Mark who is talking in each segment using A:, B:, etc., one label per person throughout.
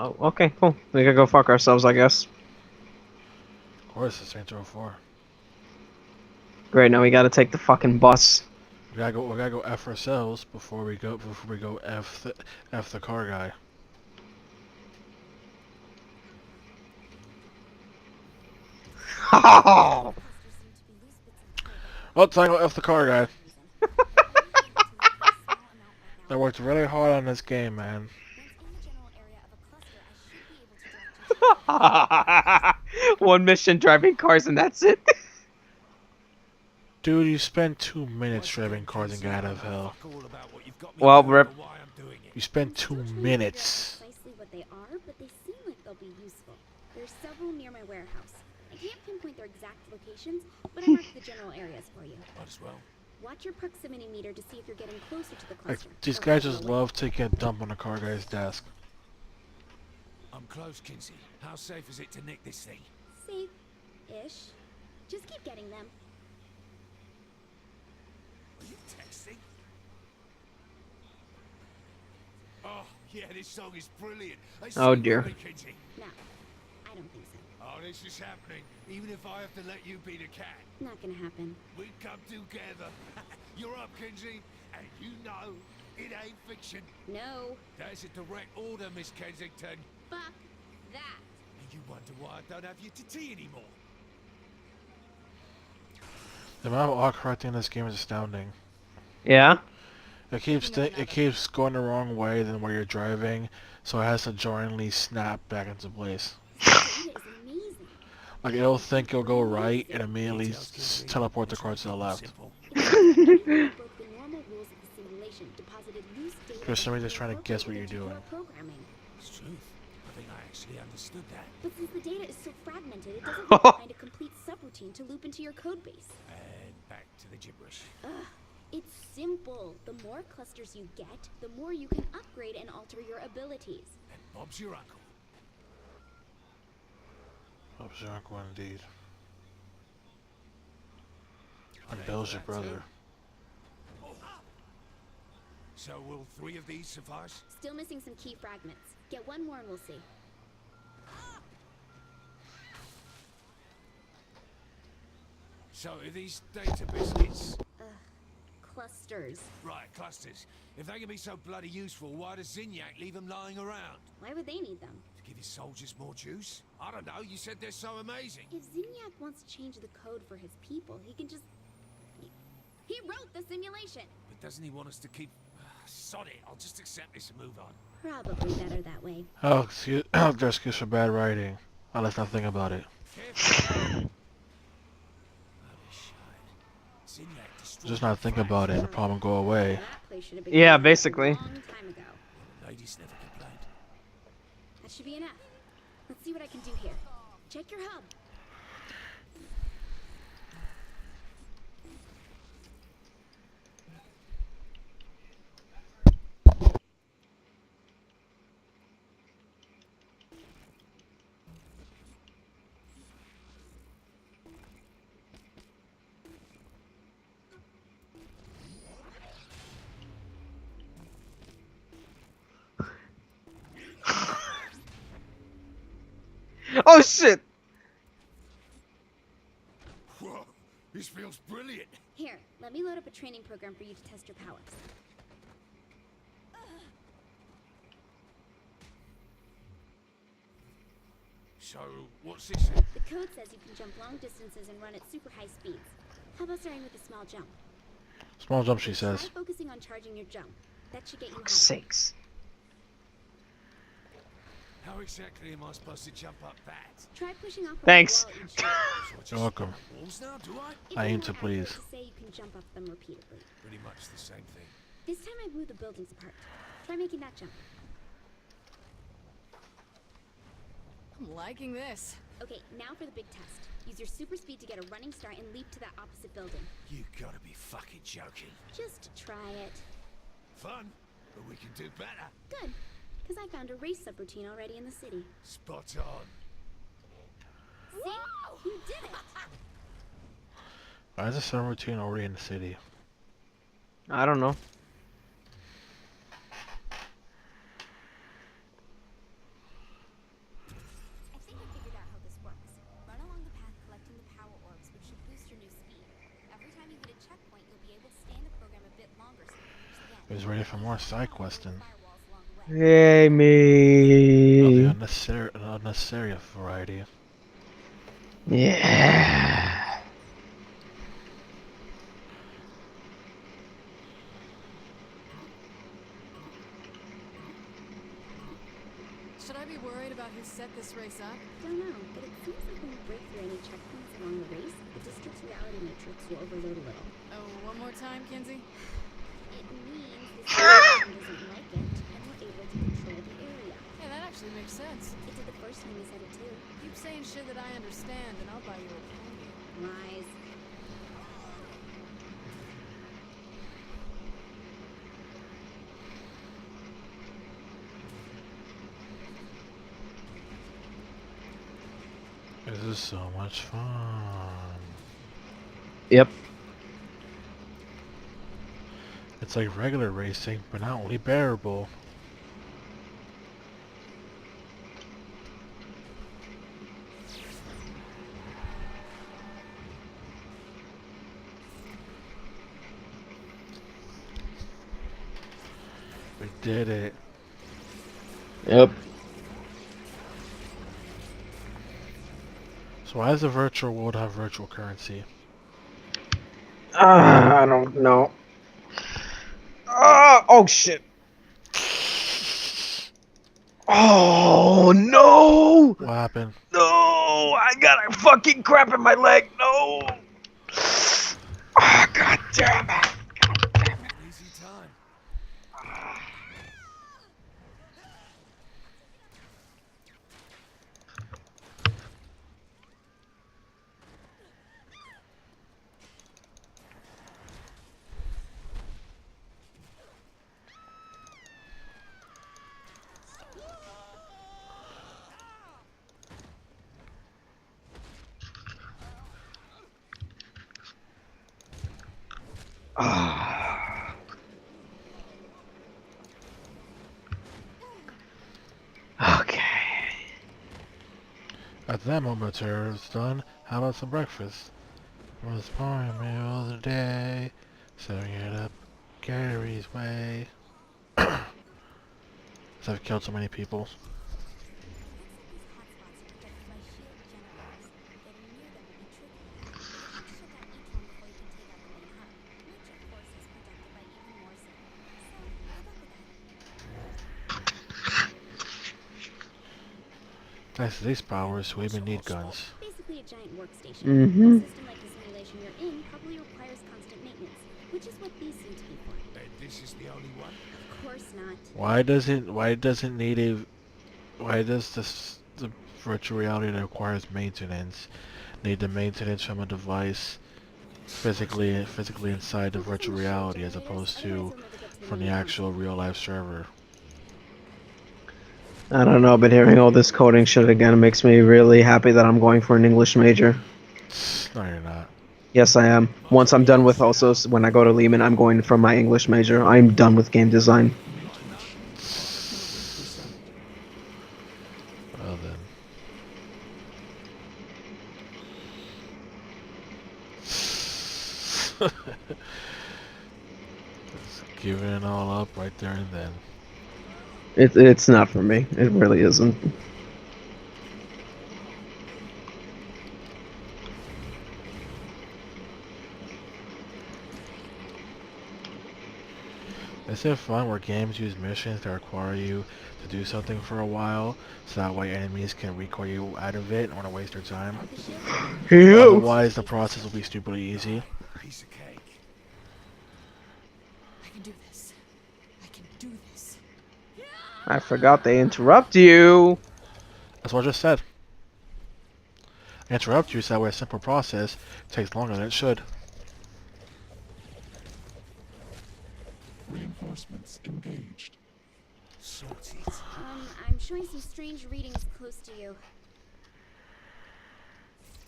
A: Oh, okay, cool. We could go fuck ourselves, I guess.
B: Of course, it's Saints Row 4.
A: Great, now we gotta take the fucking bus.
B: We gotta go F ourselves before we go F the car guy.
A: Oh,
B: Oh, time to go F the car guy. I worked really hard on this game, man.
A: one mission driving cars and that's it.
B: Dude, you spent 2 minutes driving cars and got out of hell.
A: Well, rip.
B: You spent 2 minutes.
C: Precisely what they are, but they seem like they'll be useful. There's several near my warehouse. I can't pinpoint their exact locations, but I marked the general areas for you.
D: Might as well.
C: Watch your proximity meter to see if you're getting closer to the
B: Like,
C: cluster.
B: these guys just love taking a dump on the car guy's desk.
D: I'm close, Kinsey. How safe is it to nick this thing?
C: Safe-ish. Just keep getting them.
D: Are you texting? Oh, yeah, this song is brilliant.
A: Oh, dear.
D: Kinsey.
C: No, I don't think so.
D: Oh, this is happening. Even if I have to let you be the cat.
C: Not gonna happen.
D: We come together. You're up, Kinsey. And you know, it ain't fiction.
C: No.
D: That's a direct order, Miss Kensington.
C: Fuck that.
D: And you wonder why I don't have you to tea anymore.
B: The amount of autocorrecting in this game is astounding.
A: Yeah?
B: It keeps going the wrong way than where you're driving, so it has to jarringly snap back into place.
C: Data is amazing.
B: Like, it'll think it'll go right and immediately teleport the car to the left.
D: Simple.
C: Broke the normal rules of the simulation, deposited loose data
B: For some reason, it's
C: and
B: trying to guess what
C: incorporated
B: you're
C: into
B: doing.
C: your programming.
D: It's truth. I think I actually understood that.
C: But since the data is so fragmented, it doesn't let you find a complete subroutine to loop into your code base.
D: And back to the gibberish.
C: Ugh, it's simple. The more clusters you get, the more you can upgrade and alter your abilities.
D: And Bob's your uncle.
B: Oops, your uncle indeed. And Bill's your brother.
D: So will 3 of these suffice?
C: Still missing some key fragments. Get one more and we'll see.
D: So are these data biscuits?
C: Clusters.
D: Right, clusters. If they can be so bloody useful, why does Zinyak leave them lying around?
C: Why would they need them?
D: To give his soldiers more juice? I don't know, you said they're so amazing.
C: If Zinyak wants to change the code for his people, he can just... He wrote the simulation!
D: But doesn't he want us to keep... Sod it, I'll just accept this and move on.
C: Probably better that way.
B: Oh, excuse, there's excuse for bad writing. Oh, let's not think about it.
D: Careful.
B: Just not think about it and the problem go away.
C: That place should have been
A: Yeah,
C: closed
A: basically.
C: a long time ago.
D: Ladies never complained.
C: That should be enough. Let's see what I can do here. Check your hub.
A: Oh shit!
D: Whoa, this feels brilliant.
C: Here, let me load up a training program for you to test your powers.
D: So, what's this?
C: The code says you can jump long distances and run at super high speeds. How about starting with a small jump?
B: Small jump, she says.
C: Try focusing on charging your jump. That should get you
A: Fuck's
C: higher.
A: sakes.
D: How exactly am I supposed to jump up that?
C: Try pushing off.
A: Thanks.
D: So I just
B: You're welcome.
D: walls now, do I?
C: It's
B: I aim
C: more
B: to
C: accurate
B: please.
C: To say you can jump up them repeatedly.
D: Pretty much the same thing.
C: This time I've moved the buildings apart. Try making that jump.
E: I'm liking this.
C: Okay, now for the big test. Use your super speed to get a running start and leap to that opposite building.
D: You gotta be fucking joking.
C: Just try it.
D: Fun, but we can do better.
C: Good, because I found a race subroutine already in the city.
D: Spot on.
C: See? You did it!
B: Why is the summer routine already in the city?
A: I don't know.
B: He was ready for more side questing.
A: Hey,
B: Of the
A: me.
B: unnecessary variety.
A: Yeah.
E: Should I be worried about who set this race up?
C: Don't know, but it seems like when you break through any checkpoints along the race, the district's reality matrix will overload a little.
E: Oh, one more time, Kinsey?
C: It means the simulation doesn't like it, and we're able to control the area.
E: Hey, that actually makes sense.
C: It did the first time we said it too.
E: Keep saying shit that I understand, and I'll buy you a pony.
C: Lies.
B: This is so much fun.
A: Yep.
B: It's like regular racing, but not only bearable. We did it.
A: Yep.
B: So why does the virtual world have virtual currency?
A: I don't know. Oh shit. Oh no!
B: What happened?
A: No! I got a fucking crap in my leg. No! Oh, god damn it!
D: Easy time.
A: Okay.
B: At that moment, terror is done. How about some breakfast? Most boring meal of the day. Serving it up Gary's way. I've killed so many people. Thanks to these powers, we even need guns.
C: Basically a giant workstation.
A: Mm-hmm.
C: A system like the simulation you're in probably requires constant maintenance, which is what these seem to be for.
D: And this is the only one?
C: Of course not.
B: Why does the virtual reality that requires maintenance need the maintenance from a device physically inside the virtual reality as opposed to from the actual real life server?
A: I don't know, but hearing all this coding shit again makes me really happy that I'm going for an English major.
B: No, you're not.
A: Yes, I am. Once I'm done with also, when I go to Lehman, I'm going for my English major. I'm done with game design.
B: Well then. Just giving it all up right there and then.
A: It's not for me. It really isn't.
B: Is it fun where games use missions that require you to do something for a while, so that way enemies can recoil you out of it and want to waste their time? Otherwise, the process will be stupidly easy.
D: Piece of cake.
E: I can do this. I can do this.
A: I forgot they interrupt you.
B: That's what I just said. I interrupt you so that way a simple process takes longer than it should.
F: Reinforcements engaged.
D: Sorted.
C: I'm showing some strange readings close to you.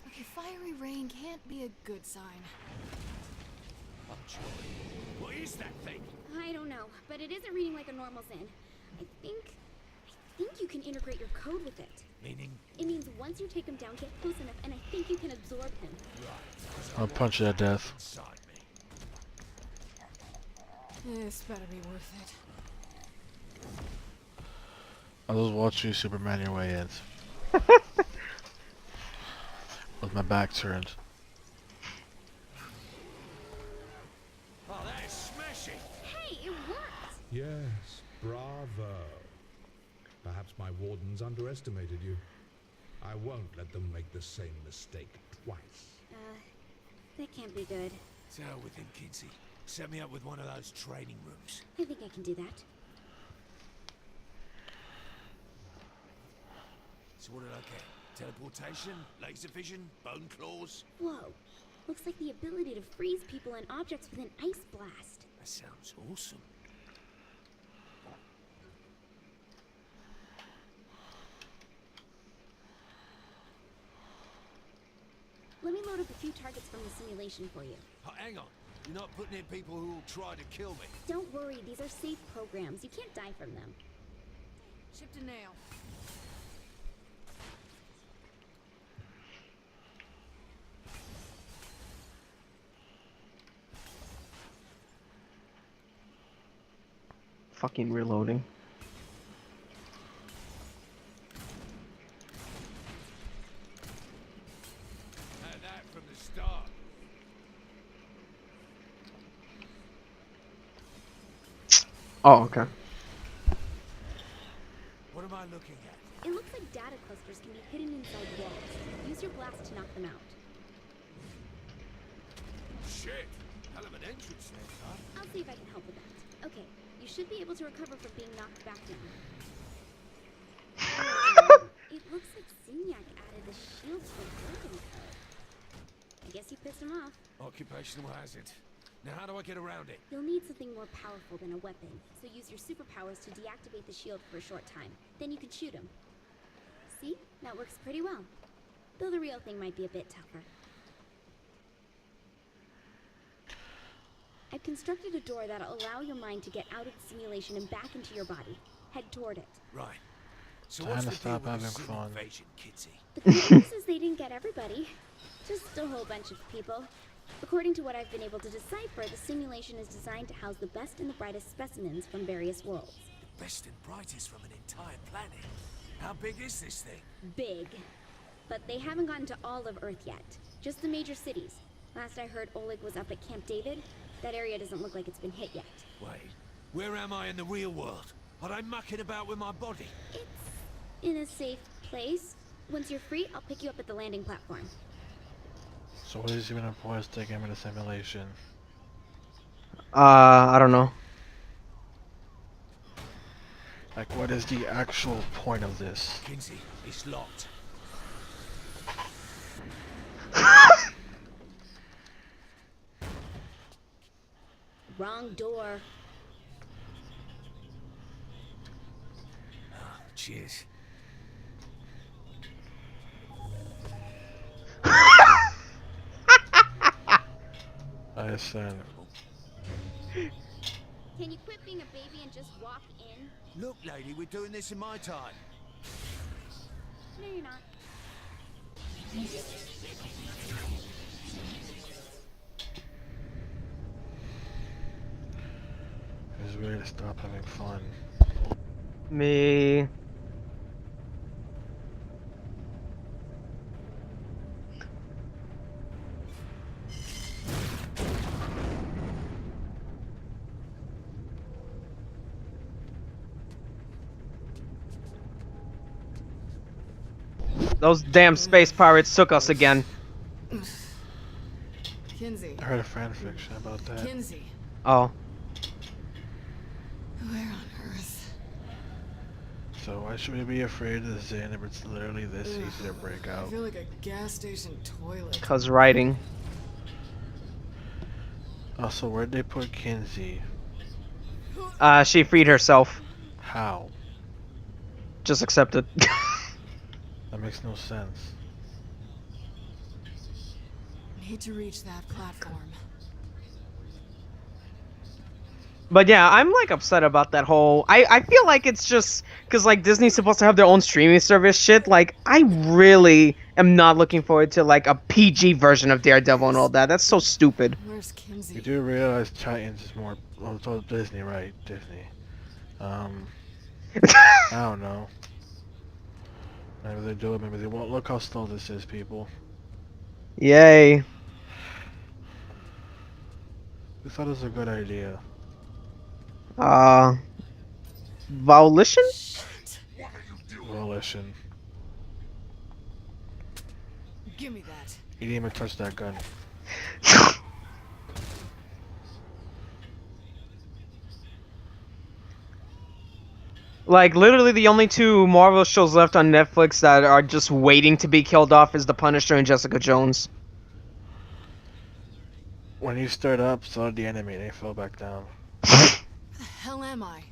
E: Okay, fiery rain can't be a good sign.
D: What is that thing?
C: I don't know, but it isn't reading like a normal Zen. I think you can integrate your code with it.
D: Meaning?
C: It means once you take him down, get close enough, and I think you can absorb him.
B: I'll punch you to death.
D: Inside me.
E: This better be worth it.
B: I'll just watch you Superman your way in. With my back turned.
D: Oh, that is smashing.
C: Hey, it worked!
F: Yes, bravo. Perhaps my wardens underestimated you. I won't let them make the same mistake twice.
C: That can't be good.
D: To hell with him, Kinsey. Set me up with one of those training rooms.
C: I think I can do that.
D: So what did I get? Teleportation, laser vision, bone claws?
C: Whoa. Looks like the ability to freeze people and objects with an ice blast.
D: That sounds awesome.
C: Let me load up a few targets from the simulation for you.
D: Oh, hang on. You're not putting in people who will try to kill me.
C: Don't worry, these are safe programs. You can't die from them.
E: Chipped a nail.
A: Fucking reloading.
D: Had that from the start.
A: Oh, okay.
D: What am I looking at?
C: It looks like data clusters can be hidden inside walls. Use your blast to knock them out.
D: Shit! Hell of an entrance there, huh?
C: I'll see if I can help with that. Okay, you should be able to recover from being knocked back down. It looks like Signac added the shield to the building code. I guess you pissed him off.
D: Occupational hazard. Now how do I get around it?
C: You'll need something more powerful than a weapon, so use your superpowers to deactivate the shield for a short time. Then you can shoot him. See? That works pretty well. Though the real thing might be a bit tougher. I've constructed a door that'll allow your mind to get out of the simulation and back into your body. Head toward it.
D: Right. So
B: Time
D: what's
B: to
D: the
B: stop
D: deal with
B: having
D: the Sin
B: fun.
D: invasion, Kinsey?
C: The good news is they didn't get everybody. Just a whole bunch of people. According to what I've been able to decipher, the simulation is designed to house the best and the brightest specimens from various worlds.
D: The best and brightest from an entire planet. How big is this thing?
C: Big. But they haven't gotten to all of Earth yet. Just the major cities. Last I heard, Oleg was up at Camp David. That area doesn't look like it's been hit yet.
D: Wait, where am I in the real world? Are they mucking about with my body?
C: It's in a safe place. Once you're free, I'll pick you up at the landing platform.
B: So what is even the point of taking him in a simulation?
A: I don't know.
B: Like, what is the actual point of this?
D: Kinsey, it's locked.
C: Wrong door.
D: Cheers.
B: I ascend.
C: Can you quit being a baby and just walk in?
D: Look, lady, we're doing this in my time.
C: No, you're not.
B: It's ready to stop having fun.
A: Me. Those damn space pirates took us again.
E: Kinsey.
B: I heard a fan fiction about that.
E: Kinsey.
A: Oh.
E: Where on earth?
B: So why should we be afraid of Zin if it's literally this easy to break
E: I
B: out?
E: feel like a gas station toilet.
A: Cause writing.
B: Also, where'd they put Kinsey?
A: She freed herself.
B: How?
A: Just accept it.
B: That makes no sense.
E: Need to reach that platform.
A: But yeah, I'm like upset about that whole. I feel like it's just because like Disney's supposed to have their own streaming service shit. Like I really am not looking forward to like a PG version of Daredevil and all that. That's so stupid.
E: Where's
B: You
E: Kinsey?
B: do realize Titans is more. Well, it's all Disney, right? Disney. Um, I don't know. Maybe they do it, maybe they won't. Look how slow this is, people.
A: Yay.
B: We thought it was a good idea.
A: Uh, Volition?
B: Volition.
E: Give me that.
B: You didn't even touch that gun.
A: Like literally the only two Marvel shows left on Netflix that are just waiting to be killed off is The Punisher and Jessica Jones.
B: When you stood up, so did the enemy, they fell back down.
E: Where the hell am I?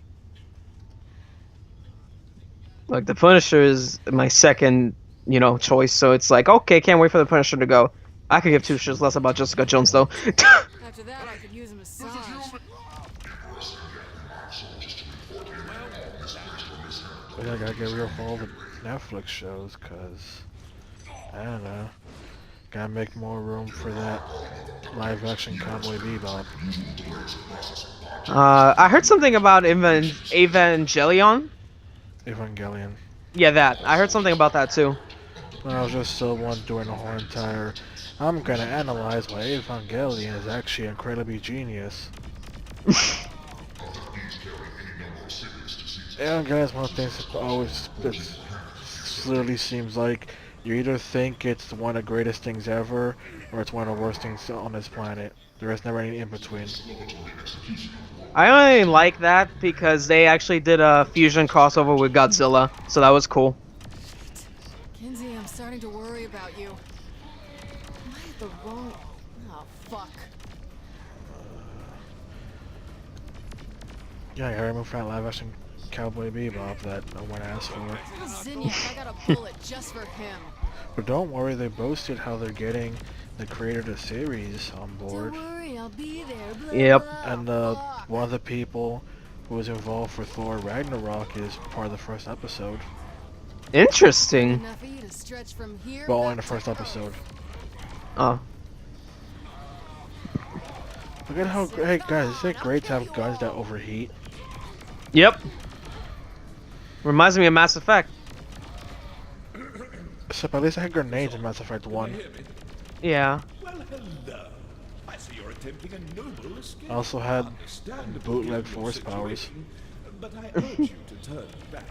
A: Like The Punisher is my second, choice. So it's like, okay, can't wait for The Punisher to go. I could give two shits less about Jessica Jones though.
E: After that, I could use a massage.
B: But I gotta get rid of all the Netflix shows, cause I don't know. Gotta make more room for that live-action Cowboy Bebop.
A: I heard something about Evangelion.
B: Evangelion.
A: Yeah, that. I heard something about that too.
B: But I was just still one doing the whole entire. I'm gonna analyze why Evangelion is actually incredibly genius. Evangelion is one of the things that always literally seems like you either think it's one of the greatest things ever, or it's one of the worst things on this planet. There is never any in between.
A: I only like that because they actually did a fusion crossover with Godzilla, so that was cool.
E: Kinsey, I'm starting to worry about you. Am I at the wrong... Oh, fuck.
B: Yeah, I gotta move that live-action Cowboy Bebop that no one asked for.
E: Zinyak, I got a bullet just for him.
B: But don't worry, they boasted how they're getting the creator of the series on
E: Don't
B: board.
E: worry, I'll be there. Blah,
A: Yep.
E: blah,
B: And
E: fuck.
B: one of the people who was involved for Thor Ragnarok is part of the first episode.
A: Interesting.
E: Enough of you to stretch from here
B: But only in
E: back
B: the first
E: to Earth.
B: episode.
A: Oh.
B: Look at how, hey guys, isn't it great to have guns that overheat?
A: Yep. Reminds me of Mass Effect.
B: Except at least I had grenades in Mass Effect 1.
A: Yeah.
D: Well, hello. I see you're attempting a noble escape.
B: I also had
D: Understandable
B: bootleg
D: given your
B: force powers.
D: situation, but I urge you to turn back.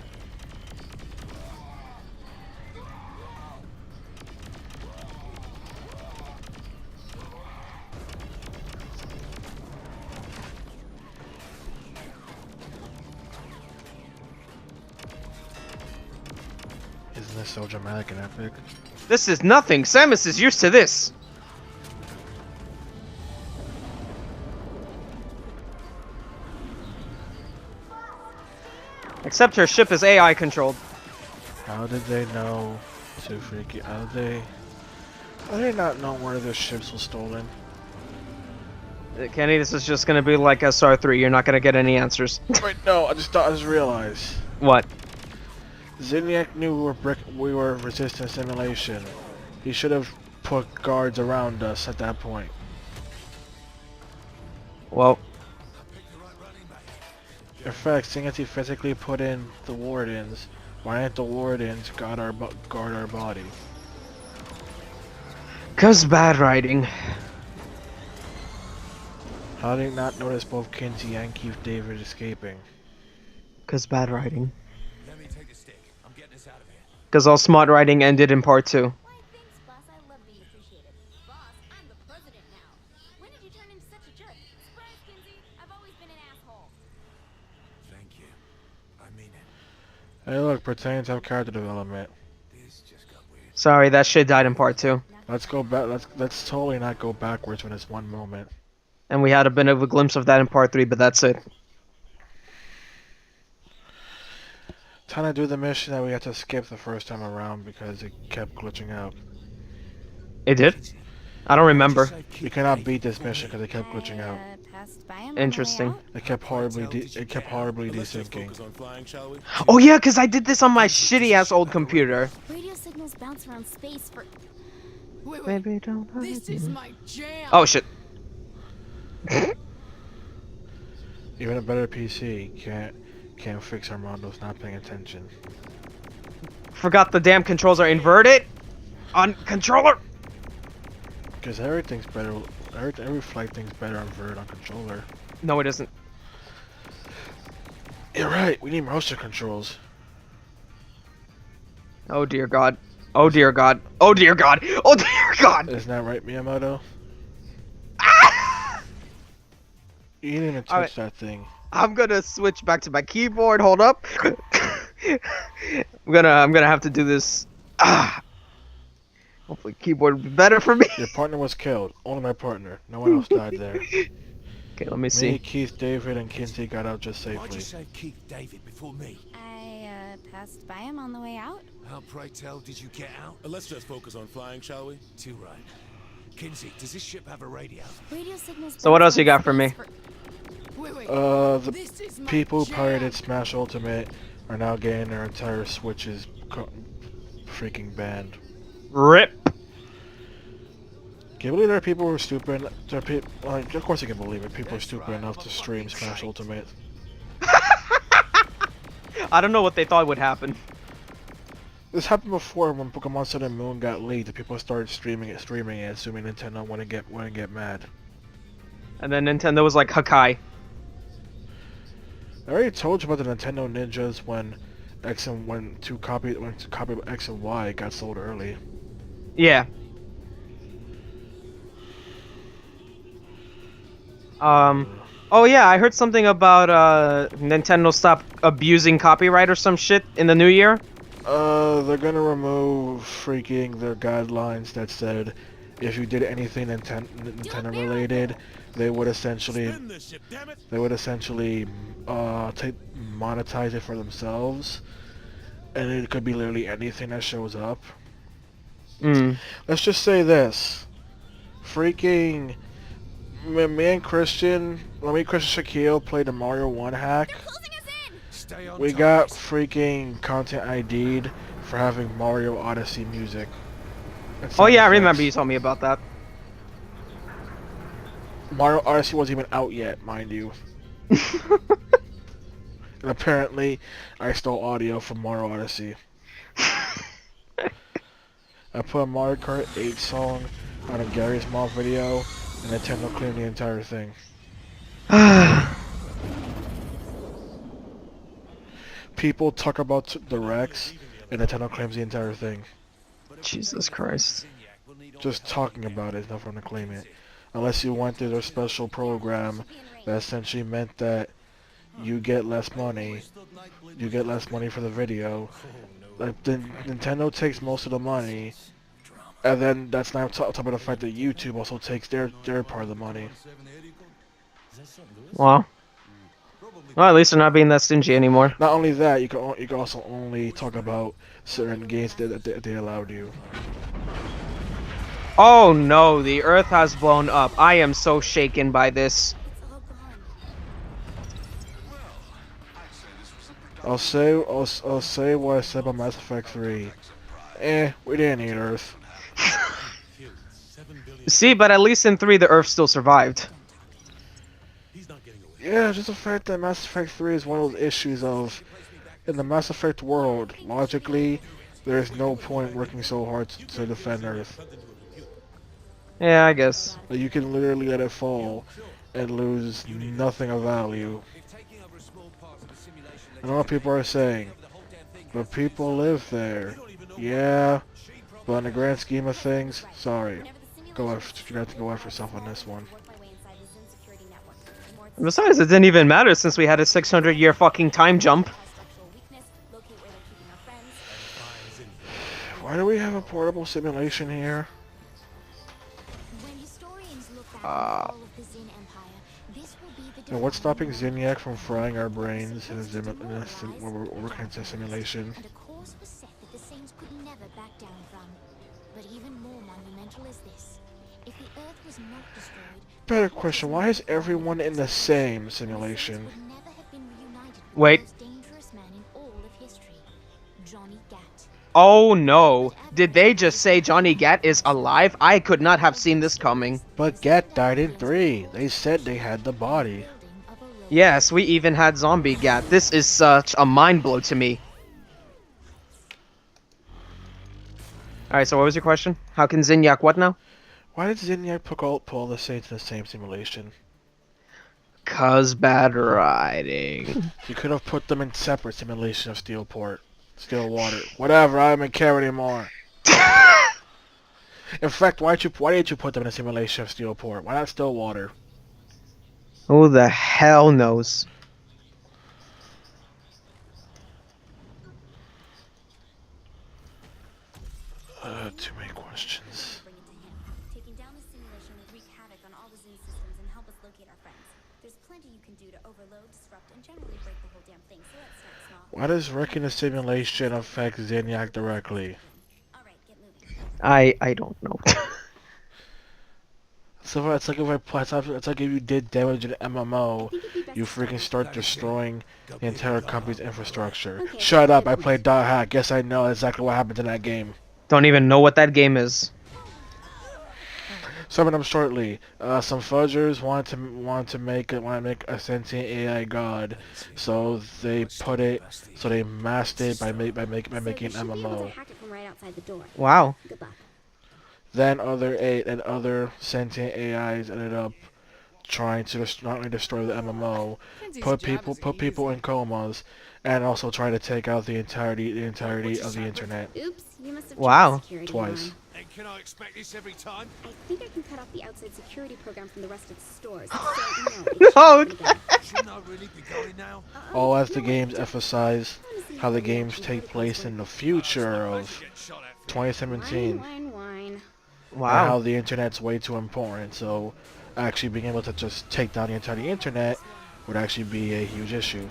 B: Isn't this so dramatic and epic?
A: This is nothing. Samus is used to this. Except her ship is AI controlled.
B: How did they know to freaking, how did they not know where their ships was stolen?
A: Kenny, this is just gonna be like SR3. You're not gonna get any answers.
B: Wait, no, I just realized.
A: What?
B: Zinyak knew we were resistant simulation. He should have put guards around us at that point.
A: Well,
B: In fact, seeing as he physically put in the wardens, why didn't the wardens guard our body?
A: 'cause bad writing.
B: How did he not notice both Kinsey and Keith David escaping?
A: 'Cause bad writing.
D: Let me take a stick. I'm getting us out of here.
A: 'Cause all smart writing ended in part 2.
C: Why, thanks, boss. I love being appreciated. Boss, I'm the president now. When did you turn into such a jerk? Surprise, Kinsey. I've always been an asshole.
D: Thank you. I mean it.
B: Hey look, pretending to have character development.
D: This just got weird.
A: Sorry, that shit died in part 2.
B: Let's go back, let's totally not go backwards when it's one moment.
A: And we had a bit of a glimpse of that in part 3, but that's it.
B: Time to do the mission that we had to skip the first time around because it kept glitching out.
A: It did? I don't remember.
B: We cannot beat this mission because it kept glitching out.
C: passed by him on the way
A: Interesting.
C: out.
B: It kept horribly desyncing.
D: Focus on flying, shall we?
A: Oh yeah, because I did this on my shitty ass old computer.
C: Radio signals bounce around space for.
E: Wait,
A: Baby, don't hurt
E: this is
A: me.
E: my jam.
A: Oh shit.
B: Even a better PC can't fix Armando's not paying attention.
A: Forgot the damn controls are inverted on controller.
B: Because everything's better. Every flight thing's better on Vert on controller.
A: No, it isn't.
B: You're right. We need motion controls.
A: Oh dear God. Oh dear God. Oh dear God. Oh dear God.
B: Isn't that right, Miyamoto?
A: Ah!
B: You didn't even touch that thing.
A: I'm gonna switch back to my keyboard. Hold up. I'm gonna have to do this. Ah. Hopefully, keyboard will be better for me.
B: Your partner was killed. Only my partner. No one else died there.
A: Okay, let me
B: Me,
A: see.
B: Keith, David, and Kinsey got out just
D: Why'd you
B: safely.
D: say Keith David before me?
C: I passed by him on the way out.
D: How, pray tell, did you get out?
G: Let's just focus on flying, shall we?
D: Too right. Kinsey, does this ship have a radio?
C: Radio signals.
A: So what
C: bounce
A: else you
C: around
A: got for me?
C: space
E: Wait.
B: The
E: This is my
B: people who
E: jam.
B: pirated Smash Ultimate are now getting their entire Switches freaking banned.
A: Rip.
B: Can you believe there are people who are stupid? Like, of course you can believe it. People are stupid enough to stream Smash Ultimate.
A: I don't know what they thought would happen.
B: This happened before when Pokemon Sun and Moon got leaked. People started streaming it, assuming Nintendo wouldn't get mad.
A: And then Nintendo was like, Hakai.
B: I already told you about the Nintendo Ninjas when two copy X and Y got sold early.
A: Yeah. Oh yeah, I heard something about Nintendo stop abusing copyright or some shit in the new year.
B: They're gonna remove freaking their guidelines that said if you did anything Nintendo related, they would essentially monetize it for themselves, and it could be literally anything that shows up. Let's just say this: freaking me and Christian Shaquille played the Mario 1 hack.
D: Stay on
B: We
D: top,
B: got
D: miss.
B: freaking content ID'd for having Mario Odyssey music. and
A: Oh
B: sound
A: yeah, I
B: effects.
A: remember you told me about that.
B: Mario Odyssey wasn't even out yet, mind you. And apparently, I stole audio from Mario Odyssey. I put a Mario Kart 8 song on a Gary's Mall video, and Nintendo claimed the entire thing. People talk about the Rex, and Nintendo claims the entire thing.
A: Jesus Christ.
B: Just talking about it is not going to claim it. Unless you went through their special program that essentially meant that you get less money. You get less money for the video. Like, then Nintendo takes most of the money, and then that's not on top of the fact that YouTube also takes their part of the money.
A: Well, at least they're not being that stingy anymore.
B: Not only that, you can also only talk about certain games that they allowed you.
A: Oh no, the Earth has blown up. I am so shaken by this.
B: I'll say what I said about Mass Effect 3. We didn't need Earth.
A: See, but at least in 3 the Earth still survived.
B: Yeah, just the fact that Mass Effect 3 is one of those issues of, in the Mass Effect world, logically, there is no point working so hard to defend Earth.
A: Yeah, I guess.
B: Like, you can literally let it fall and lose nothing of value. I know what people are saying, but people live there. Yeah, but in the grand scheme of things, sorry. You have to go after yourself on this one.
A: Besides, it didn't even matter since we had a 600-year fucking time jump.
B: Why do we have a portable simulation here? And what's stopping Zinyak from frying our brains when we're working into a simulation?
C: And a course was set that the Saints could never back down from. But even more monumental is this. If the Earth was not destroyed,
B: Better question, why is everyone in the same simulation?
C: Would never have been reunited with
A: Wait.
C: the most dangerous man in all of history, Johnny Gat.
A: Oh no. Did they just say Johnny Gat is alive? I could not have seen this coming.
B: But Gat died in 3. They said they had the body.
A: Yes, we even had Zombie Gat. This is such a mind blow to me. Alright, so what was your question? How can Zinyak what now?
B: Why did Zinyak pull the Saints in the same simulation?
A: Cause bad writing.
B: You could have put them in separate simulation of Steelport. Stillwater. Whatever, I don't care anymore. In fact, why did you put them in a simulation of Steelport? Why not Stillwater?
A: Who the hell knows?
B: Too many questions.
C: Bring it to him. Taking down the simulation will wreak havoc on all the Zin systems and help us locate our friends. There's plenty you can do to overload, disrupt, and generally break the whole damn thing, so let's start small.
B: Why does wrecking the simulation affect Zinyak directly?
C: Alright, get moving.
A: I don't know.
B: So it's like it's like if you did damage in MMO, you freaking start destroying the entire company's infrastructure.
C: Okay,
B: Shut up!
C: good
B: I
C: point.
B: played Dot Hack. Guess I know exactly what happened in that game.
A: Don't even know what that game is.
B: Summon them shortly. Some fudgers want to make a sentient AI god, so they masked it by making
C: So you
B: an
C: should be able to
B: MMO.
C: hack it from right outside the door.
A: Wow.
C: Good luck.
B: Then other sentient AIs ended up trying to not only destroy the MMO,
E: Kenzie's
B: put
E: job
B: people
E: is
B: in comas, and also try to take out the entirety of the internet.
C: Oops, you must have
A: Wow.
C: tripped the security
B: Twice.
C: alarm.
D: And can I expect this every time?
C: I think I can cut off the outside security program from the rest of the stores. So, no, it should happen again.
D: Shouldn't I really be going now?
B: All as the
C: No,
B: games
C: just-
B: emphasize
C: honestly,
B: how the
C: I
B: games
C: actually
B: take
C: know the
B: place in
C: password.
B: the future
D: I
B: of
D: get shot at for
B: 2017.
C: Wine.
B: And how
A: Wow.
B: the internet's way too important, so actually being able to just take down the entire internet would actually be a huge issue.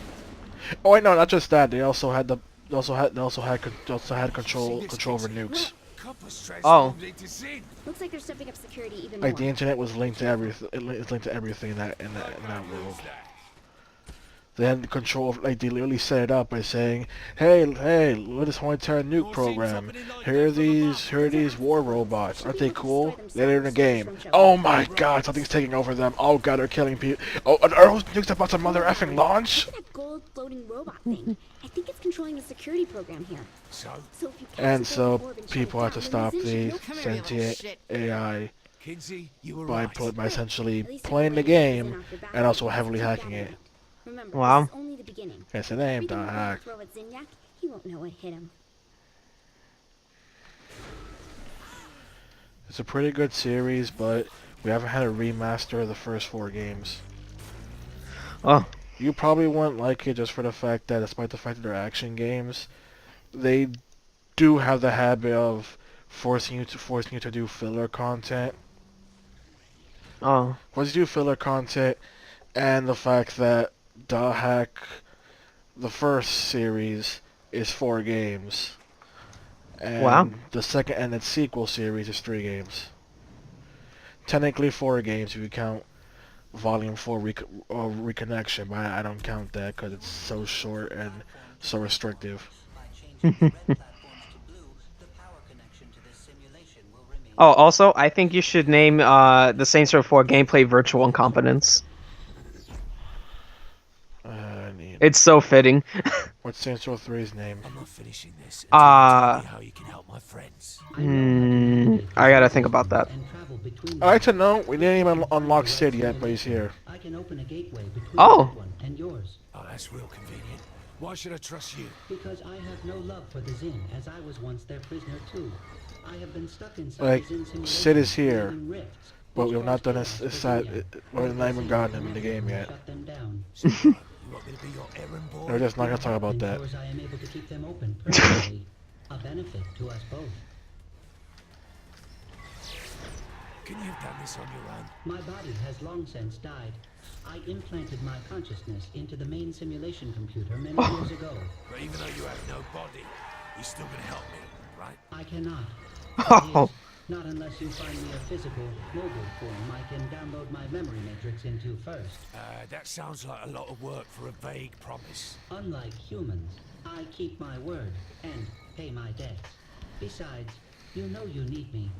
B: Oh wait, no, not just that. They also had control over nukes.
D: Copper's
A: Oh.
D: transformed into Zin.
C: Looks like they're stepping up security even
B: Like
C: more.
B: the internet was linked to everything. It's linked to everything in that world. They had control of, like, they literally set it up by saying, hey, let us entire nuke program. Here are these war robots. Aren't they cool? They're in the game. Oh my god, something's taking over them. Oh god, they're killing people. Oh, are those nukes about to mother effing launch?
C: Look at that gold floating robot thing. I think it's controlling the security program here.
D: So,
C: So if you catch
B: And
C: the
B: so
C: golden orb and shut
B: people
C: it
B: had to
C: down,
B: stop
C: then
B: the
C: Zin should
E: Come here, you little
B: sentient
E: shit.
B: AI
D: Kinsey, you were
B: by
D: right.
B: by essentially
C: At least if
B: playing the
C: Raiden gets Zin
B: game
C: off your back,
B: and also
C: you can
B: heavily
C: keep
B: hacking
C: that
B: it.
C: in mind. Remember,
A: Wow.
C: this is only the beginning.
B: Yes, it ain't
C: Freaking
B: Dot Hack.
C: throw at Zinyak, he won't know what hit him.
B: It's a pretty good series, but we haven't had a remaster of the first 4 games.
A: Oh.
B: You probably wouldn't like it just for the fact that, despite the fact that they're action games, they do have the habit of forcing you to do filler content.
A: Oh.
B: Forcing you to do filler content, and the fact that Dot Hack, the first series, is 4 games. And
A: Wow.
B: the second and its sequel series is 3 games. Technically 4 games if you count Volume 4 Reconnection, but I don't count that because it's so short and so restrictive.
A: Oh, also, I think you should name the Saints Row 4 gameplay Virtual Incompetence. It's so fitting.
B: What's Saints Row 3's name?
D: I'm not finishing this until you
A: Uh,
D: tell me how you can help my friends.
A: I gotta think about that.
B: I'd like to know, we didn't even unlock Sid yet, but he's here.
H: I can open a gateway between
A: Oh.
H: this one and yours,
D: Oh, that's real convenient. Why should I trust you?
H: because I have no love for the Zin, as I was once their prisoner too. I have been stuck inside
B: Like,
H: the Zin simulation,
B: Sid is here,
H: creating rifts,
B: but
H: which
B: we've not done
H: caused
B: his
H: chaos
B: side.
H: within
B: We've not even gotten him in the game yet.
H: Shut them down.
D: So, you want me to be your errand boy?
B: We're just not gonna talk about that.
H: Ensures I am able to keep them open permanently, a benefit to us both.
D: Can you have done this on your own?
H: My body has long since died. I implanted my consciousness into the main simulation computer many years ago.
D: But even though you have no body, you're still gonna help me, right?
H: I cannot.
A: Oh.
H: Not unless you find me a physical, mobile form I can download my memory matrix into first.
D: That sounds like a lot of work for a vague promise.
H: Unlike humans, I keep my word and pay my debts. Besides, you know you need me.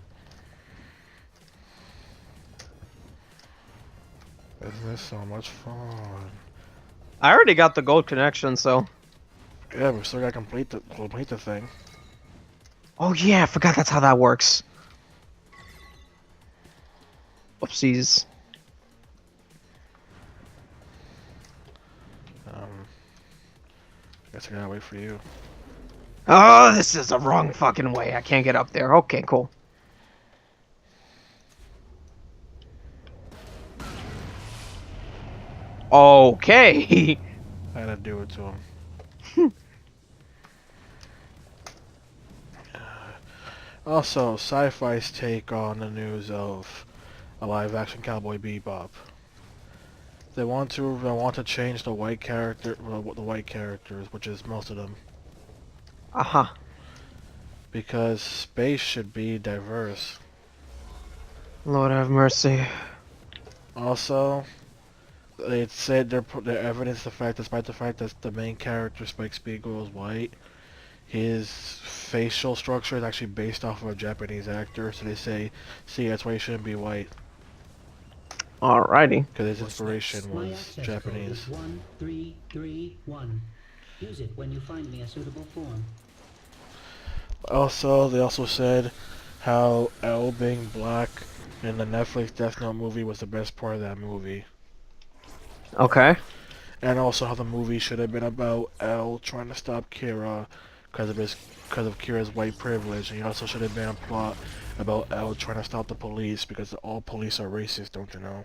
B: Isn't this so much fun?
A: I already got the gold connection, so.
B: Yeah, we still gotta complete the thing.
A: Oh yeah, I forgot that's how that works. Oopsies.
B: Guess I gotta wait for you.
A: Oh, this is the wrong fucking way. I can't get up there. Okay, cool. Okay.
B: I had to do it to him. Also, Sci-Fi's take on the news of a live-action Cowboy Bebop. They want to change the white characters, which is most of them,
A: Uh-huh.
B: because space should be diverse.
A: Lord have mercy.
B: Also, they said they're evidence the fact, despite the fact that the main character Spike Spiegel is white, his facial structure is actually based off of a Japanese actor. So they say, see, that's why he shouldn't be white,
A: Alrighty.
B: because his inspiration
H: My
B: was
H: access
B: Japanese.
H: code is 1331. Use it when you find me a suitable form.
B: Also, they also said how L being black in the Netflix Death Note movie was the best part of that movie.
A: Okay.
B: And also how the movie should have been about L trying to stop Kira because of Kira's white privilege. And it also should have been a plot about L trying to stop the police because all police are racist, don't you know?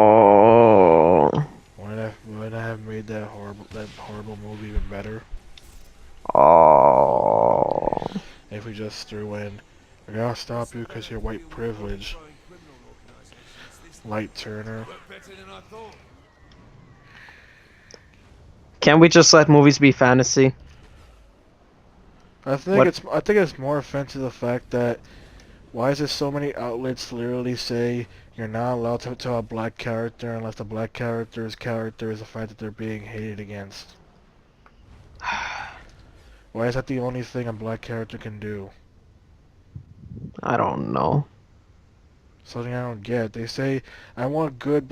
A: Oh.
B: Wouldn't I have made that horrible movie even better?
A: Oh.
B: If we just threw in, I gotta stop you because you're white privilege. Light Turner.
D: Better than I thought.
A: Can't we just let movies be fantasy?
B: I think
A: What?
B: it's more offensive the fact that why is there so many outlets literally say you're not allowed to tell a black character unless the black character's character is the fact that they're being hated against? Why is that the only thing a black character can do?
A: I don't know.
B: Something I don't get. They say I want good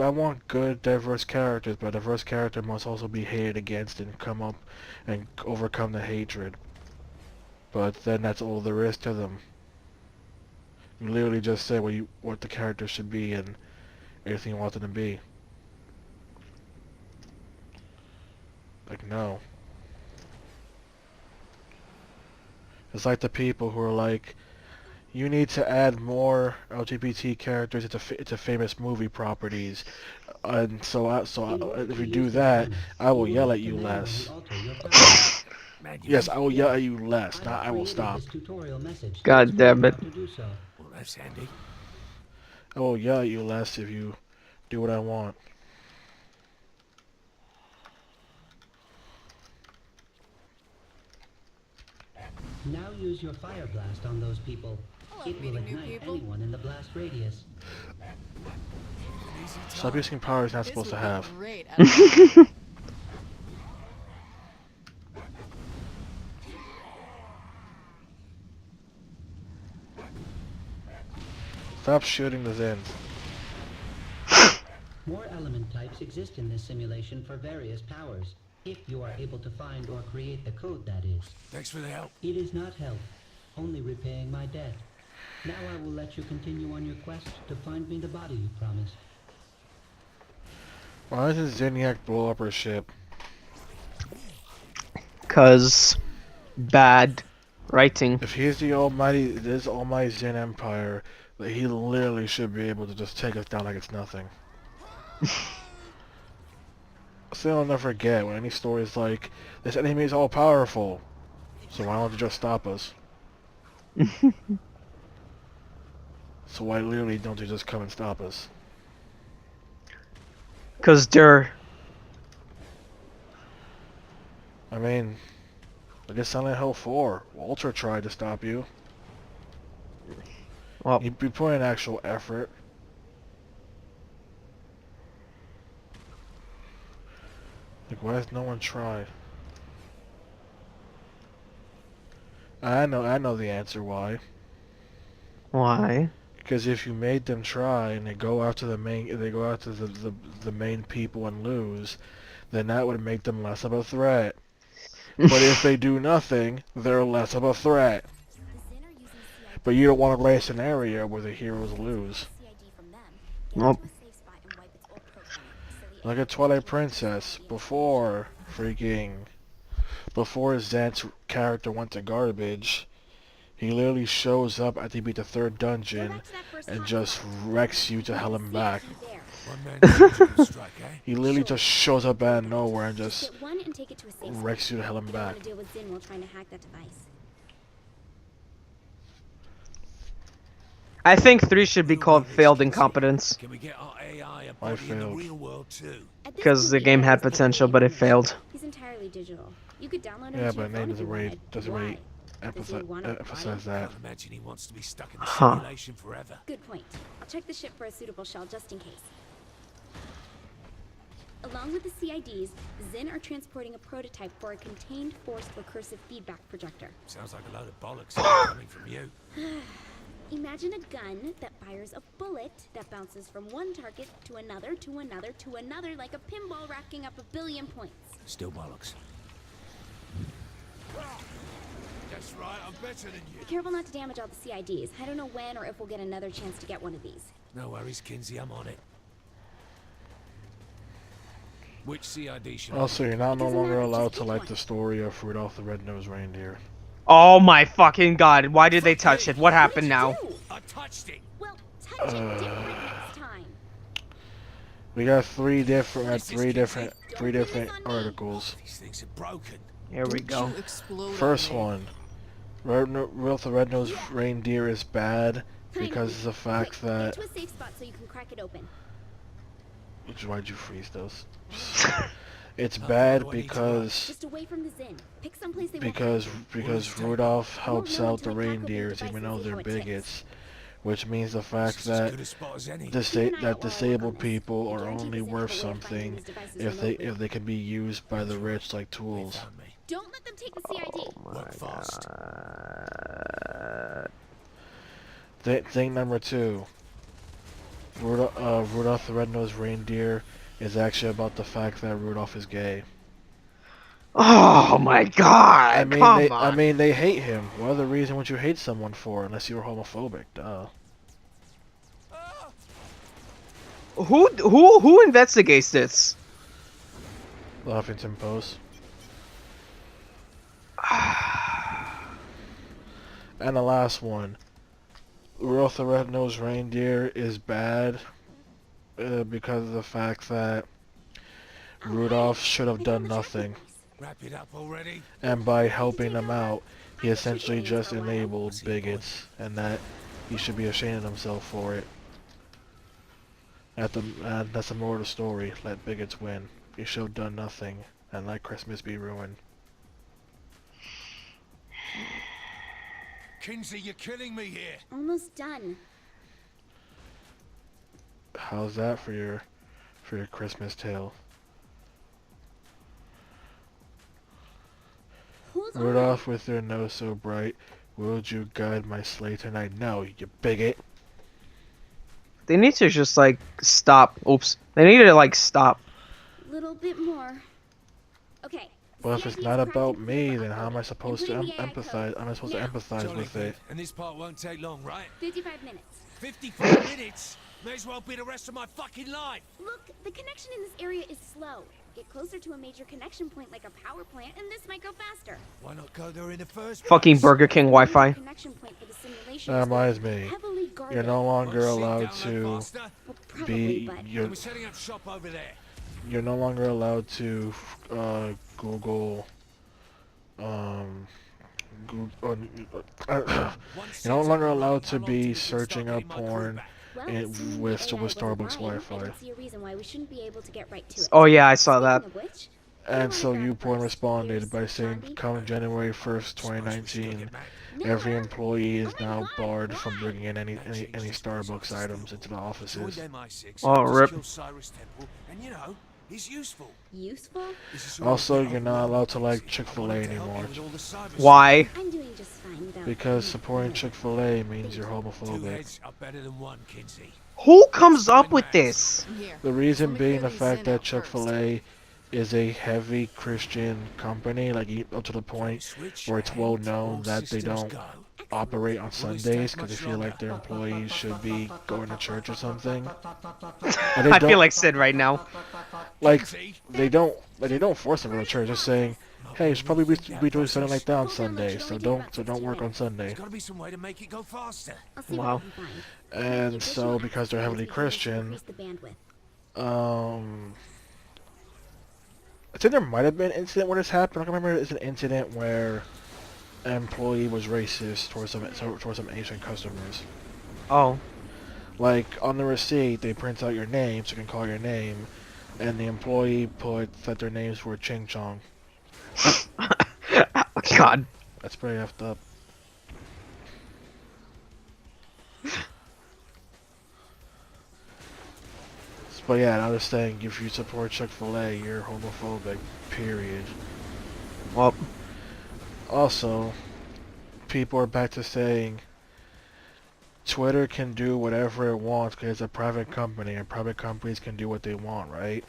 B: diverse characters, but a diverse character must also be hated against and come up and overcome the hatred. But then that's all there is to them. You literally just say what the character should be and everything you want them to be. Like, no. It's like the people who are like, you need to add more LGBT characters into famous movie properties, and if you do that, I will yell at you less. Yes, I will yell at you less, not I will stop.
A: God damn it.
D: Well, that's handy.
B: I will yell at you less if you do what I want.
H: Now use your fire blast on those people.
E: I
H: It
E: love
H: will
E: meeting new
H: ignite
E: people.
H: anyone in the blast radius.
B: Stop using powers you're not
E: This
B: supposed to
E: would be
B: have.
E: great at
B: Stop shooting the Zins.
H: More element types exist in this simulation for various powers. If you are able to find or create the code, that is.
D: Thanks for the help.
H: It is not help, only repaying my debt. Now I will let you continue on your quest to find me the body you promised.
B: Why doesn't Zinyak blow up her ship?
A: 'Cause bad writing.
B: If he's this almighty Zin Empire, he literally should be able to just take us down like it's nothing. Still, I'll never forget when any story is like, this enemy is all powerful, so why don't you just stop us? So why literally don't you just come and stop us?
A: 'Cause they're...
B: I mean, look at Silent Hill 4. Walter tried to stop you.
A: Well,
B: You put in actual effort. Like, why has no one tried? I know the answer why.
A: why?
B: Because if you made them try and they go after the main people and lose, then that would make them less of a threat. But if they do nothing, they're less of a threat.
C: The Zin are using CID.
B: But you don't want to play a scenario where the heroes lose.
C: CID from them. Get
A: Nope.
C: into a safe spot and wipe its old programming. So the
B: Like
C: AI
B: at Twilight
C: can use
B: Princess,
C: CID
B: before Zant's character went to garbage, he literally shows up after he beat the third
C: Go
B: dungeon
C: back to that first
B: and
C: hotspot.
B: just wrecks you to hell and back.
C: There.
D: One man surgical strike, eh?
B: He literally just shows up out of nowhere and
C: Just
B: just
C: get one and take it to a safe spot.
B: wrecks you to hell and
C: You don't
B: back.
C: want to deal with Zin while trying to hack that device.
A: I think 3 should be called failed incompetence.
D: Can we get our AI a
B: I
D: body in the
B: failed.
D: real world too?
C: At this
A: Because
C: point,
A: the game
C: AI
A: had
C: is the
A: potential,
C: only
A: but it
C: information.
A: failed.
C: He's entirely digital. You could download him
B: Yeah,
C: to
B: but
C: your phone if you wanted.
B: doesn't
C: Why?
B: really
C: Does he want a
B: emphasize
C: body?
B: that.
D: Can't imagine he wants to be stuck in the
A: Huh.
D: simulation forever.
C: Good point. I'll check the ship for a suitable shell just in case. Along with the CIDs, Zin are transporting a prototype for a contained forced recursive feedback projector.
D: Sounds like a load of bollocks coming from you.
C: Imagine a gun that fires a bullet that bounces from one target to another, to another, to another, like a pinball racking up 1 billion points.
D: Still bollocks. That's right, I'm better than you.
C: Be careful not to damage all the CIDs. I don't know when or if we'll get another chance to get one of these.
D: No worries, Kinsey, I'm on it. Which CID should
B: Also, you're no
C: Doesn't
B: longer
C: matter,
B: allowed
C: just
B: to
C: pick
B: like
C: one.
B: the story of Rudolph the Red-Nosed Reindeer.
A: Oh my fucking god, why did they touch it? What happened now?
C: What did you do?
D: I touched it.
C: Well, touch it different next time.
B: We got three different
C: Don't
B: articles.
D: These things are broken.
A: Here we go.
E: You explode
B: First
E: on me.
B: one, Rudolph the Red-Nosed Reindeer is bad because of the fact
C: Quick,
B: that.
C: get to a safe spot so you can crack it open.
B: Why'd you freeze those? It's
D: Oh,
B: bad
D: do I need to
B: because
C: Just away from the Zin. Pick someplace they
B: because
C: won't
B: because Rudolph helps
C: know
B: out the
C: until I tackle the
B: reindeers
C: device
B: even
C: and
B: though
C: see
B: they're
C: how it ticks.
B: bigots, which means the
D: This
B: fact
D: is as
B: that
D: good a spot as any.
C: Keep an eye out while I work on
B: disabled
C: this.
B: people
C: I
B: are
C: guarantee
B: only
C: the Zin
B: worth
C: have a way of finding
B: something
C: these devices
B: if they
C: remotely.
B: can be used by the rich like
D: They
B: tools.
D: found me.
C: Don't let them take the CID.
D: Work fast.
B: Thing number two. Rudolph the Red-Nosed Reindeer is actually about the fact that Rudolph is gay.
A: Oh my god,
B: I mean,
A: come on.
B: they hate him. What other reason would you hate someone for unless you were homophobic? Duh.
A: Who investigates this?
B: The Huffington Post. And the last one. Rudolph the Red-Nosed Reindeer is bad because of the fact that Rudolph should have done nothing.
D: Wrap it up already.
B: And by helping them out, he essentially just enabled bigots, and that he should be ashamed of himself for it. That's the moral of the story. Let bigots win. You should have done nothing, and let Christmas be ruined.
D: Kinsey, you're killing me here.
C: Almost done.
B: How's that for your Christmas tale?
C: Hold on.
B: Rudolph with your nose so bright, would you guide my sleigh tonight? No, you bigot.
A: They need to just like stop. Oops. They need to like stop.
C: Little bit more. Okay.
B: Well, if it's
C: CID
B: not
C: is
B: about
C: cracked
B: me,
C: and
B: then how am I supposed to
C: Including the AI code.
B: empathize? Am I supposed to
C: Now.
B: empathize
D: Jolly
B: with
D: good.
B: it?
D: And this part won't take long, right?
C: 55 minutes.
D: 55 minutes? May as well be the rest of my fucking life.
C: Look, the connection in this area is slow. Get closer to a major connection point like a power plant, and this might go faster.
D: Why not go there in the first
A: Fucking
D: place?
A: Burger King
C: The
A: Wi-Fi.
C: major connection point for the simulation
B: That
C: is
B: reminds me.
C: heavily guarded.
B: You're no longer
D: Won't she
B: allowed
D: download
B: to
D: faster?
C: Well, probably, but
B: you're
D: We're setting up shop over there.
B: you're no longer allowed to Google Google,
D: Once
B: you're no
D: it's
B: longer
D: up and
B: allowed
D: running,
B: to
D: how long till
B: be
D: we can
B: searching
D: start
B: up
D: getting my crew
B: porn
D: back?
C: well,
B: with
C: assuming the
B: with
C: AI wasn't
B: Starbucks
C: right, I
B: Wi-Fi.
C: don't see a reason why we shouldn't be able to get right to it.
A: Oh yeah, I saw that.
C: Speaking of which,
B: And so
C: You're
B: YouPorn
C: first,
B: responded
C: Pierce
B: by saying,
C: Zombie.
B: come January 1st,
D: Suppose we stick
B: 2019,
D: it, Mac.
B: every
C: Miller?
B: employee
C: Oh
B: is
C: my
B: now
C: God,
B: barred from
C: why?
B: bringing in any
D: That
B: any,
D: changed
B: any
D: his voice
B: Starbucks
D: up
B: items
D: still.
B: into the
D: Joined
B: offices.
D: MI6,
A: Oh,
D: just
A: rip.
D: killed Cyrus Temple, and you know, he's useful.
C: Useful?
D: This is all a
B: Also,
D: bit
B: you're not allowed to like
D: overwhelming, Kinsey. I
B: Chick-fil-A
D: wanted to help you
B: anymore,
D: with all the cyber
A: Why?
C: I'm doing just fine without
B: because
C: you,
B: supporting
C: Miller.
B: Chick-fil-A means
C: Thank
B: you're
C: you.
D: stuff. Two
B: homophobic.
D: heads are better than one, Kinsey.
A: Who
D: Let's
A: comes up
D: find
A: with
D: Max.
A: this?
E: I'm here.
B: The
E: Just
B: reason
E: let me
B: being
E: clear
B: the
E: these
B: fact
E: in
B: that
E: out first.
B: Chick-fil-A is a heavy Christian company, like up to the point
D: Switch
B: where it's
D: and
B: well known
D: all
B: that they
D: systems
B: don't
D: go.
B: operate on
D: Will this
B: Sundays
D: take
B: because they
D: much
B: feel
D: longer?
B: like their employees should be going to church or something. And they
A: I feel
B: don't
A: like Sid right now.
B: like
D: Kinsey,
B: they don't force them to go to church. Just saying, hey, you should probably be doing something like that on Sunday, so don't work on Sunday.
D: there's got to be some way to make it go faster.
C: I'll see
A: Wow.
C: what I can find.
B: And so because they're heavily Christian,
C: Increase the bandwidth.
B: I think there might have been an incident where this happened. I can remember it's an incident where an employee was racist towards some Asian customers.
A: Oh.
B: Like on the receipt, they print out your name so you can call your name, and the employee put that their names were Ching Chong.
A: God.
B: That's pretty effed up. But yeah, I was saying, if you support Chick-fil-A, you're homophobic. Period.
A: Well,
B: Also, people are back to saying Twitter can do whatever it wants because it's a private company, and private companies can do what they want, right?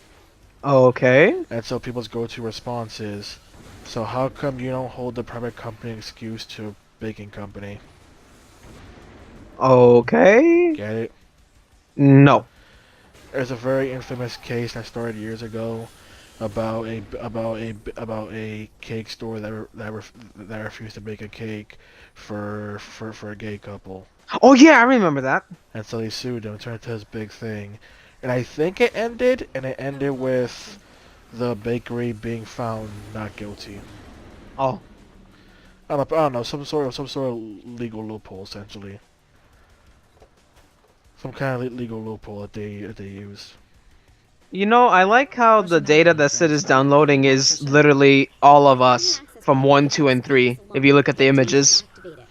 A: okay.
B: And so people's go-to response is, so how come you don't hold the private company excuse to a baking company?
A: Okay.
B: Get it?
A: No.
B: There's a very infamous case that started years ago about a cake store that refused to bake a cake for a gay couple,
A: Oh yeah, I remember that.
B: and so they sued them. It turned into this big thing, and I think it ended with the bakery being found not guilty.
A: Oh.
B: I don't know, some sort of legal loophole essentially, some kind of legal loophole that they use.
A: You know, I like how the data that Sid is downloading is literally all of us from 1, 2, and 3. If you look at the images.
C: Activate it.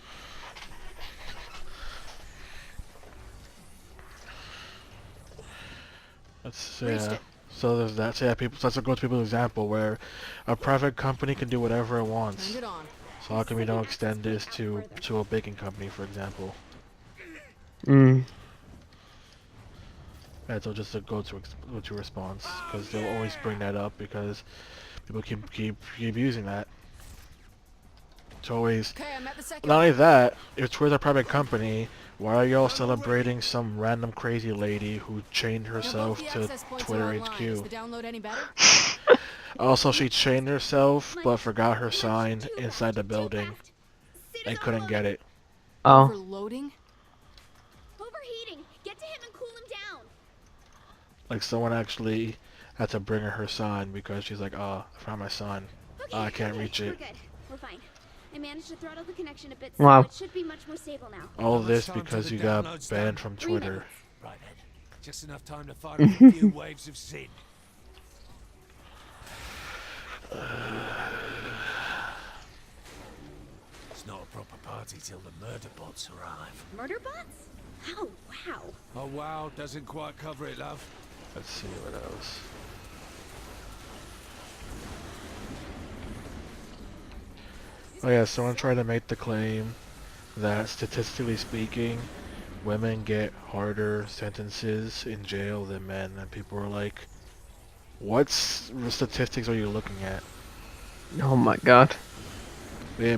E: Reached
B: Yeah.
E: it.
B: So there's that. So yeah, people. So that's a good people's example where a private company can do whatever it wants.
E: Turned it on.
B: So how come we don't extend this to a baking company, for example?
A: Mm.
B: And so just a go-to response, because they'll always bring that up because people keep using that. It's always.
E: Okay, I'm at the second.
B: Not only that, if Twitter's a private company, why are y'all celebrating some random crazy lady who chained herself to Twitter
E: Is the
B: HQ?
E: download any better?
B: Also, she chained herself, but forgot her sign inside the building and couldn't get it.
A: Oh.
E: Overloading?
C: Overheating. Get to him and cool him down.
B: Like, someone actually had to bring her sign because she's like, I found my sign. I can't reach
C: We're
B: it.
C: good. We're fine. I managed to throttle the connection a bit, so
A: Wow.
C: it should be much more stable now.
B: All
D: much
B: this
D: time till
B: because
D: the
B: you got
D: download's
B: banned
D: done?
B: from
C: 3
B: Twitter.
C: minutes.
D: Right then. Just enough time to fire off a few waves of sin. It's not a proper party till the murder bots arrive.
C: Murder bots? Oh, wow.
D: Oh wow, doesn't quite cover it, love.
B: Let's see what else. Oh yeah, someone tried to make the claim that statistically speaking, women get harder sentences in jail than men, and people were like, what statistics are you looking at?
A: Oh my god.
B: They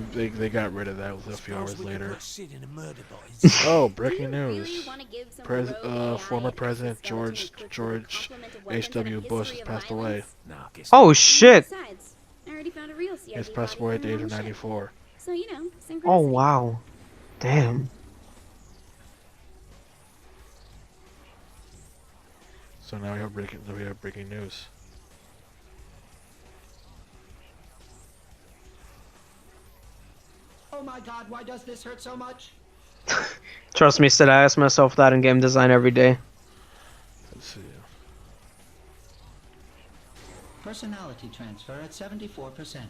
B: got rid of that a few
D: Suppose
B: hours
D: we could
B: later.
D: put Sid in a murder bot instead.
B: Oh,
C: Do
B: breaking
C: you really
B: news.
C: want to give some rogue AI
B: Former
C: an
B: President
C: exoskeleton equipped with a
B: George
C: complement of weapons and a
B: H.W. Bush
C: history
B: has
C: of
B: passed away.
C: violence?
D: Nah, I guess
A: Oh shit.
C: Besides, I already found a real CID
B: He's
C: body
B: passed away at
C: for
B: the
C: him
B: age of
C: on the ship.
B: 94.
C: So, you know, synchronicity.
A: Oh wow. Damn.
B: So now we have breaking news.
H: Oh my god, why does this hurt so much?
A: Trust me, Sid, I ask myself that in game design every day.
B: Let's see.
H: Personality transfer at 74%.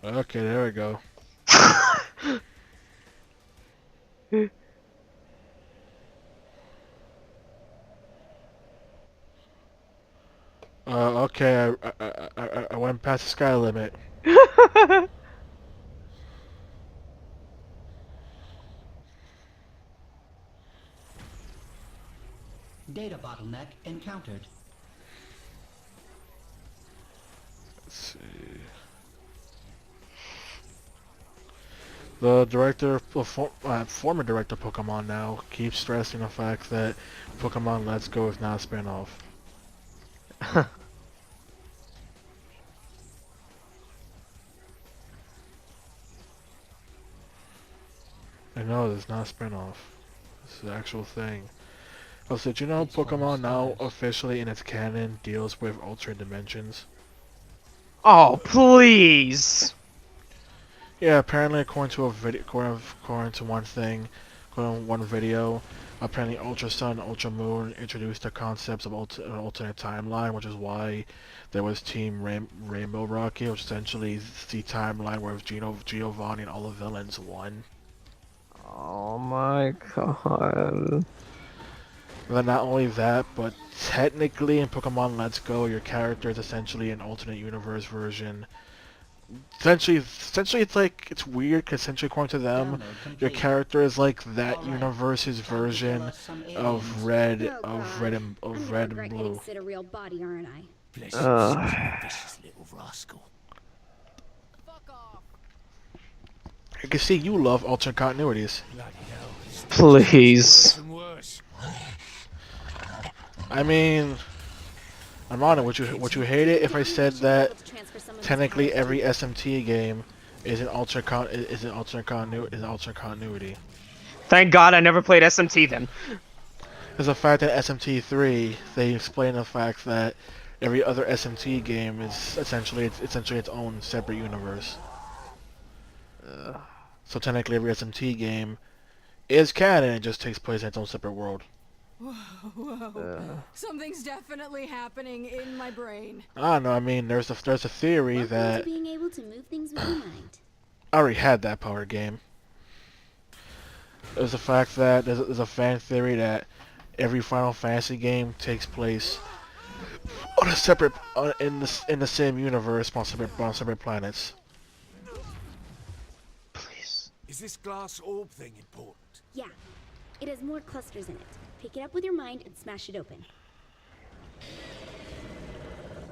B: Okay, there we go. Okay, I went past the sky limit.
H: Data bottleneck encountered.
B: Let's see. The director, former director of Pokemon now, keeps stressing the fact that Pokemon Let's Go is not a spinoff. I know, it's not a spinoff. It's the actual thing. Also, did you know
H: It's for
B: Pokemon now
H: starters.
B: officially in its canon deals with alternate dimensions?
A: Oh, please.
B: Yeah, apparently according to a video, according to one thing, according to one video, apparently Ultra Sun, Ultra Moon introduced the concepts of an alternate timeline, which is why there was Team Rainbow Rocket, which essentially is the timeline where Giovanni and all the villains won.
A: Oh my god.
B: And then not only that, but technically in Pokemon Let's Go, your character is essentially an alternate universe version. Essentially, it's like it's weird because essentially, according to them,
H: Download
B: your
H: complete.
B: character is like that
H: All right,
B: universe's
H: time to tell
B: version
H: us some
B: of
H: aliens.
B: red,
C: Oh god. I'm gonna
B: red and
C: regret getting
B: blue.
C: Sid a real body, aren't I?
D: Bless you,
A: Ugh.
D: such a vicious little rascal.
E: Fuck off.
B: I can see you love alternate continuities.
D: Bloody hell. This thing's
A: Please.
D: worse and worse.
B: I mean, I'm on it. Would you hate it if I said
C: Should be
B: that
C: able to transfer some of these
B: technically
C: powers
B: every
C: to-
B: SMT game is an alternate continuity?
A: Thank God I never played SMT then.
B: There's the fact that SMT3, they explain the fact that every other SMT game is essentially its own separate universe. So technically every SMT game is canon, it just takes place in its own separate world.
E: Whoa. Something's definitely happening in my brain.
B: I don't know, I mean, there's a theory
C: Welcome
B: that
C: to being able to move things with your mind.
B: I already had that power game. There's the fact that there's a fan theory that every Final Fantasy game takes place on a separate in the same universe on separate planets.
A: Please.
D: Is this glass orb thing important?
C: Yeah. It has more clusters in it. Pick it up with your mind and smash it open.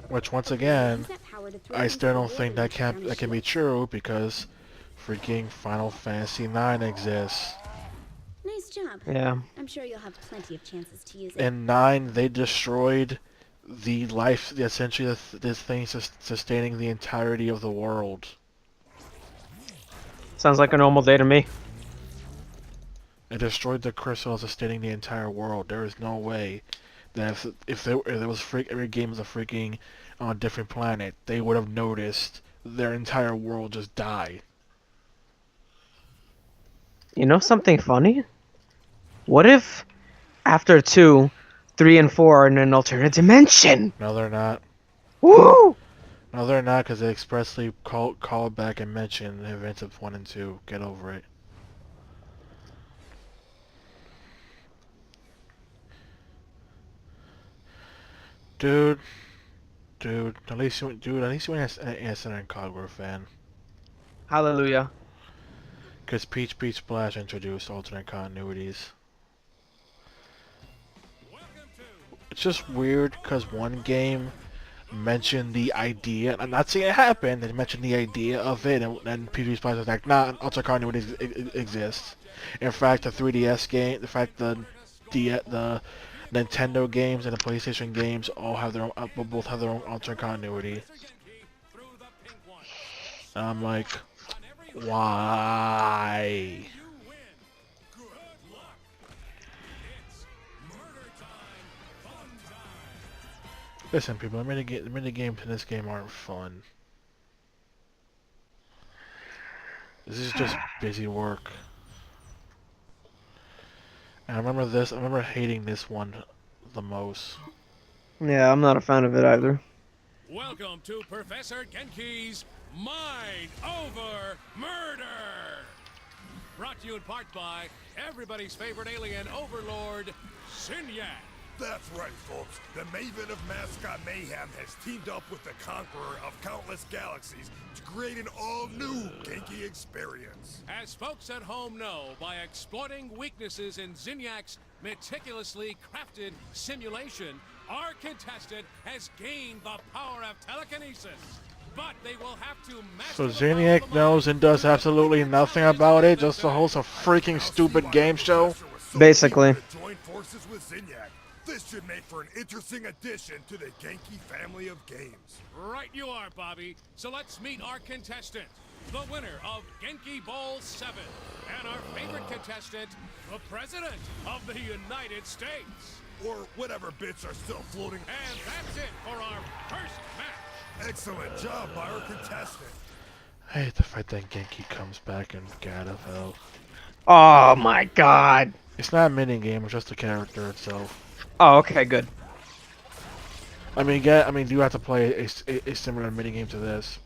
B: Which once again,
C: Use that power to throw
B: I
C: it
B: still
C: into
B: don't
C: the
B: think
C: orb
B: that
C: around his
B: can be
C: shield.
B: true because freaking Final Fantasy IX exists.
C: Nice job.
A: Yeah.
C: I'm sure you'll have plenty of chances to use it.
B: In 9, they destroyed essentially this thing sustaining the entirety of the world.
A: Sounds like a normal day to me.
B: It destroyed the crystal sustaining the entire world. There is no way that if there was every game was a freaking on a different planet, they would have noticed their entire world just die.
A: You know something funny? What if after 2, 3, and 4 are in an alternate dimension?
B: No, they're not.
A: Woo!
B: No, they're not, because they expressly called back and mentioned the events of 1 and 2. Get over it. Dude, at least you went as an Incogre fan.
A: Hallelujah.
B: Because Peach Splash introduced alternate continuities. It's just weird because one game mentioned the idea, and I'm not saying it happened, they mentioned the idea of it, and then Peach Splash was like, nah, alternate continuities exists. In fact, the 3DS game, the Nintendo games and the PlayStation games all have their own, both have their own alternate continuity. And I'm like, why? Listen, people, the mini games in this game aren't fun. This is just busy work. And I remember hating this one the most.
A: Yeah, I'm not a fan of it either.
I: Welcome to Professor Genki's Mind Over Murder! Brought to you in part by everybody's favorite alien overlord, Sinyak.
D: That's right, folks. The Maven of Mascot Mayhem has teamed up with the Conqueror of Countless Galaxies to create an all-new Genki experience.
I: As folks at home know, by exploiting weaknesses in Zinyak's meticulously crafted simulation, our contestant has gained the power of telekinesis. But they will have to
B: So
I: master the power of
B: Zeniac
I: the
B: knows
I: mind
B: and does
I: to
B: absolutely
I: defeat
B: nothing
I: the
B: about it,
I: challenges
B: just to
I: of the
B: host a freaking
D: Now see
B: stupid
D: why
B: game
D: the
B: show.
D: Professor was so
A: Basically.
D: eager to join forces with Zinyak. This should make for an interesting addition to the Genki family of games.
I: Right you are, Bobby. So let's meet our contestant, the winner of Genki Bowl 7, and our favorite contestant, the President of the United States.
D: Or whatever bits are still floating.
I: And that's it for our first match.
D: Excellent job by our contestant.
B: I hate the fact that Genki comes back and God of hell.
A: Oh my god.
B: It's not a mini game, it's just the character itself.
A: Oh, okay, good.
B: I mean, you have to play a similar mini game to this.